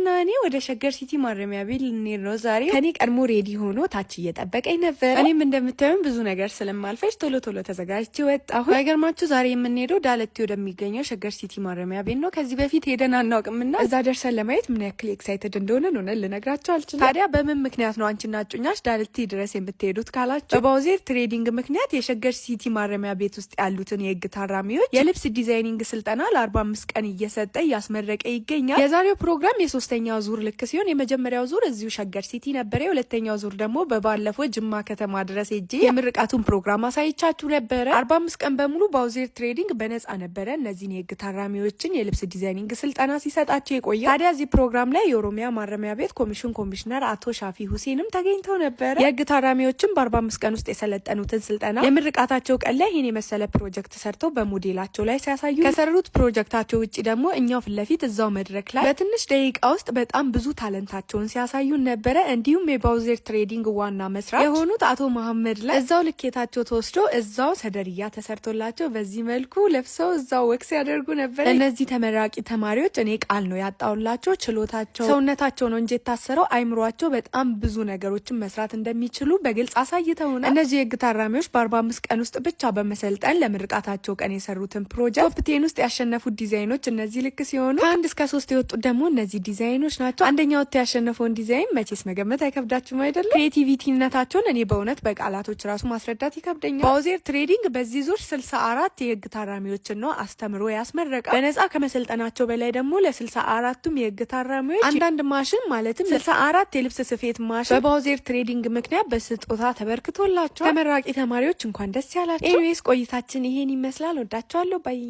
ዳኒና እኔ ወደ ሸገር ሲቲ ማረሚያ ቤት ልንሄድ ነው ዛሬ። ከኔ ቀድሞ ሬዲ ሆኖ ታች እየጠበቀኝ ነበር። እኔም እንደምታዩም ብዙ ነገር ስለማልፈጅ ቶሎ ተዘጋጅቼ ወጣሁ። ባይገርማችሁ ዛሬ የምንሄደው ዳለቲ ወደሚገኘው ሸገር ሲቲ ማረሚያ ቤት ነው። ከዚህ በፊት ሄደን አናውቅምና እዛ ደርሰን ለማየት ምን ያክል ኤክሳይትድ እንደሆነ ነው ልነግራችሁ አልችልም። ታዲያ በምን ምክንያት ነው አንቺና እጩኛሽ ዳለቲ ድረስ የምትሄዱት ካላችሁ በባውዜር ትሬዲንግ ምክንያት የሸገር ሲቲ ማረሚያ ቤት ውስጥ ያሉትን የህግ ታራሚዎች የልብስ ዲዛይኒንግ ስልጠና ለ45 ቀን እየሰጠ እያስመረቀ ይገኛል። የዛሬው ፕሮግራም የሶስተኛው ዙር ልክ ሲሆን የመጀመሪያው ዙር እዚሁ ሸገር ሲቲ ነበር። የሁለተኛው ዙር ደግሞ በባለፈው ጅማ ከተማ ድረስ ሄጄ የምርቃቱን ፕሮግራም አሳይቻችሁ ነበር። 45 ቀን በሙሉ ባውዜር ትሬዲንግ በነፃ ነበረ እነዚህን የህግ ታራሚዎችን የልብስ ዲዛይኒንግ ስልጠና ሲሰጣቸው የቆየ። ታዲያ እዚህ ፕሮግራም ላይ የኦሮሚያ ማረሚያ ቤት ኮሚሽን ኮሚሽነር አቶ ሻፊ ሁሴንም ተገኝተው ነበር። የህግ ታራሚዎችን በ45 ቀን ውስጥ የሰለጠኑትን ስልጠና የምርቃታቸው ቀን ላይ ይህን የመሰለ ፕሮጀክት ሰርተው በሞዴላቸው ላይ ሲያሳዩ ከሰሩት ፕሮጀክታቸው ውጭ ደግሞ እኛው ፊት ለፊት እዛው መድረክ ላይ በትንሽ ደቂቃ ውስጥ በጣም ብዙ ታለንታቸውን ሲያሳዩን ነበረ። እንዲሁም የባውዜር ትሬዲንግ ዋና መስራች የሆኑት አቶ መሐመድ ላይ እዛው ልኬታቸው ተወስዶ እዛው ሰደርያ ተሰርቶላቸው በዚህ መልኩ ለብሰው እዛው ወክስ ያደርጉ ነበር። እነዚህ ተመራቂ ተማሪዎች እኔ ቃል ነው ያጣውላቸው። ችሎታቸው ሰውነታቸው ነው እንጂ የታሰረው አይምሯቸው በጣም ብዙ ነገሮችን መስራት እንደሚችሉ በግልጽ አሳይተውናል። እነዚህ የህግ ታራሚዎች በ45 ቀን ውስጥ ብቻ በመሰልጠን ለምርቃታቸው ቀን የሰሩትን ፕሮጀክት ቶፕ 10 ውስጥ ያሸነፉት ዲዛይኖች እነዚህ ልክ ሲሆኑ ከ1 እስከ 3 የወጡት ደግሞ እነዚህ ዲዛይኖች ናቸው። አንደኛው ያሸነፈውን ዲዛይን መቼስ መገመት አይከብዳችሁም አይደለም? ክሬቲቪቲነታቸውን እኔ በእውነት በቃላቶች ራሱ ማስረዳት ይከብደኛል። ባውዜር ትሬዲንግ በዚህ ዙር 64 የህግ ታራሚዎችን ነው አስተምሮ ያስመረቀ። በነፃ ከመሰልጠናቸው በላይ ደግሞ ለ64ቱም የህግ ታራሚዎች አንዳንድ ማሽን ማለትም 64 የልብስ ስፌት ማሽን በባውዜር ትሬዲንግ ምክንያት በስጦታ ተበርክቶላቸው ተመራቂ ተማሪዎች እንኳን ደስ ያላቸው። ኤኒዌይስ ቆይታችን ይሄን ይመስላል። ወዳቸዋለሁ ባይ